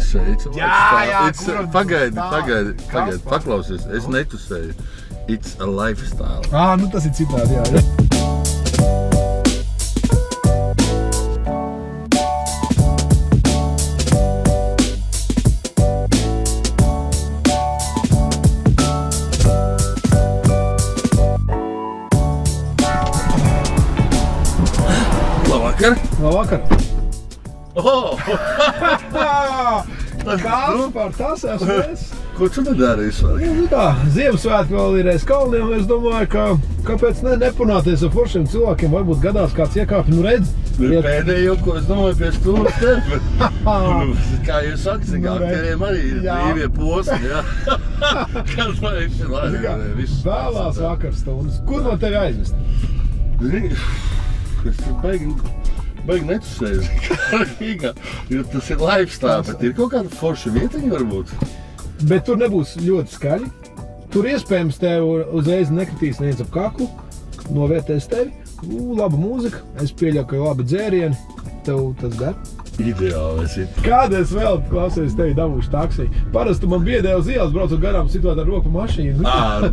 netusēju. Jā, Pagaidi, paklausies, es netusēju. It's a lifestyle. Nu tas ir citādi, jā. Labvakar! Kaspar, tas esmu es! Ko tu nedarīsi? Ziemassvētki vēl ir aiz kalniem, es domāju, kāpēc nepunāties ar foršiem cilvēkiem, varbūt gadās kāds iekāpj, redz. Pēdējo, ko es domāju, pie stūra tevi. Kā jūs sakat, aktieriem arī ir brīvie posmi, jā. Kad vajag visu. Vēlās vakarstundas. Kur no tevi aizvest? Es baigi netusēju, jo tas ir lifestyle, bet ir kaut kāda forša vietiņa varbūt. Bet tur nebūs ļoti skaļi. Tur iespējams tev uzreiz nekritīs neviens ap kaklu, novērtēs tevi. Laba mūzika, es pieļauju, ka labi dzērieni, tev tas der. Ideāli esi. Kādēļ vēl klausies tevi dabūšu taksiju? Parasti man biedē uz ielas braucot garām situēt ar roku mašīnu.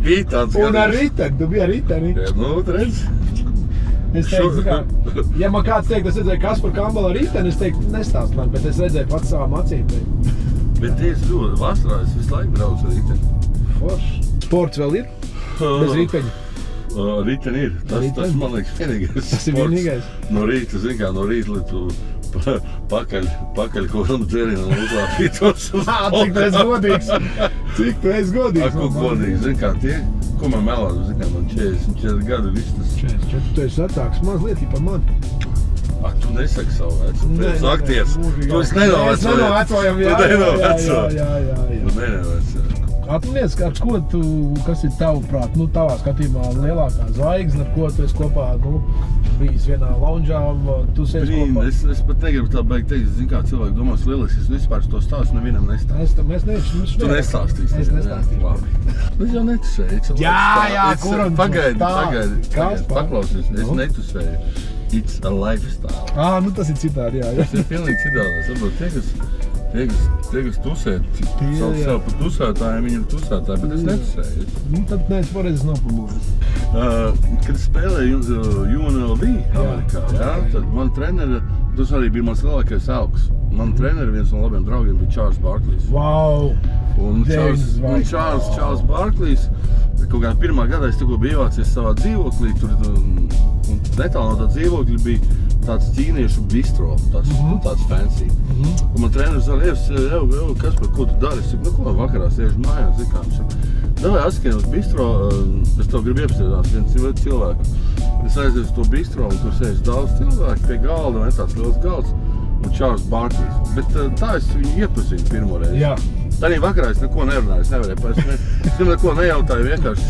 Bija tāds gadījums. Un ar riteni, tu biji ar riteni. Nu, redz. Es teiktu, ja man kāds teikt, es redzēju Kasparu Kambalu ar riteni, es teiktu, nestāst man, bet es redzēju pats savām acīm. Bet tieši ļoti vasarā es visu laiku braucu ar riteni. Forši. Sports vēl ir? Bez riteņa? Riteni ir. Tas man liekas vienīgais. Tas ir vienīgais? No rīta, zin kā, no rīta līdz tu pakaļ kaut kādu dzērienu un uzlāpītos. Cik tu esi godīgs? Cik tu esi godīgs? Ko godīgs? Zin kā, tie, ko man melādu, zin kā, man 44 gadu, viss tas. 44, tu esi vecāks mazliet par mani. Tu nesaki savu vecumu, tu esi aktieris. Tu esi nenovecojam, jā. Tu nenovecojam. Tu nenovecojam. Atliec, ar ko tu, kas ir tavuprāt, tavā skatījumā lielākā zvaigzne, ar ko tu esi kopā, bijis vienā lounžā, tu sēsi kopā? Es pat negribu tā baigi teikt, zin kā cilvēki domās lielisks, es vispār to stāstu nevienam nestāstu. Tu nestāstīsi. Es nestāstīšu. Labi. Es jau netusēju. Jā, kuram Pagaidi, paklausies, es netusēju. It's a lifestyle. Nu tas ir citādi, jā. Tas ir pilnīgi citādi. Saprot, tie, kas tusē, sauc sev par tusētājiem, viņi ir tusētāji, bet es netusēju. Tad neesi pareizi nopamūžis. Kad spēlēju UNLV Amerikā, tad man treneri, tas arī bija mans lielākais augs. Man treneri, viens no labiem draugiem bija Charles Barklīs. Wow! Un Charles Barklīs, kaut kādā pirmā gadā es tikko biju ievācies savā dzīvoklī, un netālu no tā dzīvokļa bija tāds ķīniešu bistro, tāds fancy. Un man treneris saka, kas par ko tu dari? Es saku, ko vakarā sēžu mājās, zin kā. Viņš saka, davai atskrien uz bistro, es tev gribu iepazīstināt vienu cilvēku. Es aizdevu uz to bistro, un tur sēž daudz cilvēku pie galda, un tāds liels galds, un Charles Barklīs. Bet tā es viņu iepazinu pirmo reizi. Jā. Tādā vakarā es neko nerunāju, es nevarēju, es neko nejautāju, vienkārši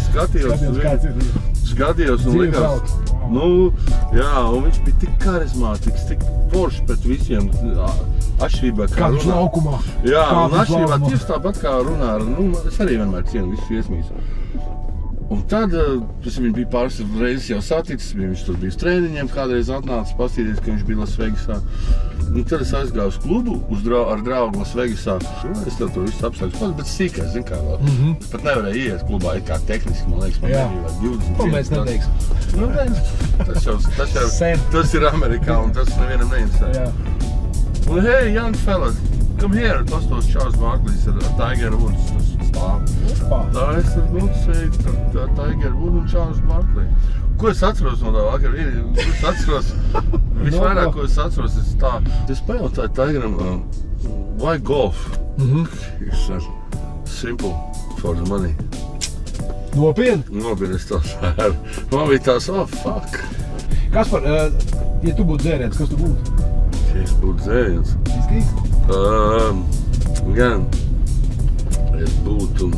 skatījos un likās. Jā, un viņš bija tik karismātiks, tik foršs pret visiem, atšķirībā kā runā. Kāds laukumā. Jā, un atšķirībā tieši tāpat kā runā, es arī vienmēr cienu visus iesmīs. Un tad, viņu bija pāris reizes jau saticis, viņš tur bija uz trēniņiem, kādreiz atnācis pastīties, ka viņš bija Las Vegasā. Un tad es aizgāju uz klubu ar draugu Las Vegasā. Es tev tur visu apstākļus, bet sīkais, zin kā vēl. Es pat nevarēju ieiet klubā, it kā tehniski, man liekas, man nebija vai 20. Ko mēs neteiksim? Tas ir Amerikā un tas nevienam neinteresē. Un hey, young fella, come here, pastos Charles Barklīs ar Tiger Woods stāv. Tā es noticēju, Tiger Woods un Charles Barklī. Ko es atceros no tā vakar? Es atceros, visvairāk, ko es atceros, es pajautāju Tigeram, why golf? He said, simple, for the money. Nopietni? Nopietni, es tā sēru. Man bija tās, fuck. Kaspar, ja tu būtu dzēriens, kas tu būtu? Ja es būtu dzēriens? Gan, es būtu...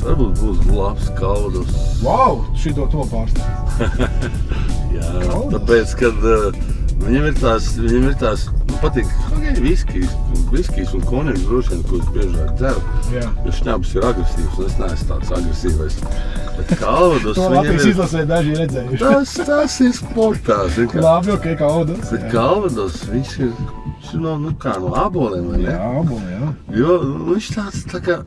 Varbūt būs labs kaudas. Wow, šito to pārstāv. Jā, tāpēc, kad viņam ir tās patīk viskijs un konjaks droši vien, ko es biežāk dzeru. Jā. Jo šņabs ir agresīvs, un es neesmu tāds agresīvais. Bet Calvados To Latvijas izlasē daži redzējuši. Tas ir sportā, zin kā. Labi, ok, Calvados. Bet Calvados, viņš ir no aboliem, vai ne? Jā, aboli, jā. Jo viņš tāds,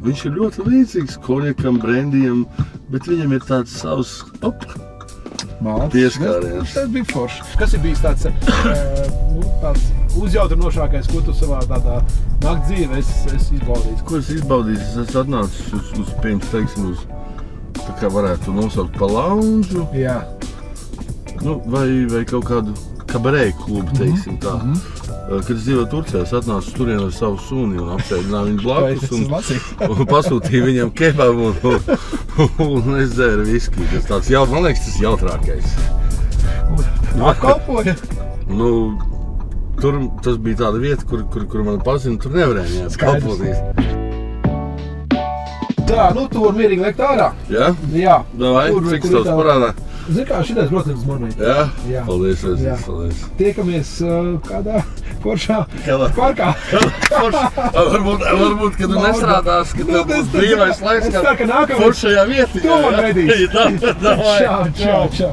viņš ir ļoti līdzīgs konjakam, brendijam, bet viņam ir tāds savs, pieskāriens. Tas bija forši. Kas ir bijis tāds uzjautrinošākais, ko tu savā tādā nakts dzīvē esi izbaudījis? Ko es izbaudīju? Es atnācu uz pirms, teiksim, uz, tā kā varētu nosaukt pa lounžu. Jā. Nu, vai kaut kādu kabarē klubu, teiksim tā. Kad es dzīvoju Turcijā, es atnācu turien ar savu suni un apsēdināju viņu blakus un pasūtīju viņam kebabu un es dzēru viskiju. Tas tāds, man liekas, tas jautrākais. Apkalpoja? Nu, tas bija tāda vieta, kur man pazina, tur nevarēja apkalpotīs. Tā, nu tu vari mierīgi lekt ārā. Jā? Jā. Davai, cik tavs parādā? Zini kā, šitais, protams, man vajag. Jā? Jā. Paldies. Tiekamies kādā foršā parkā. Varbūt, kad tu nestrādās, kad tev būs brīvais laiks, kā foršajā vietā. To man redīs. Čau.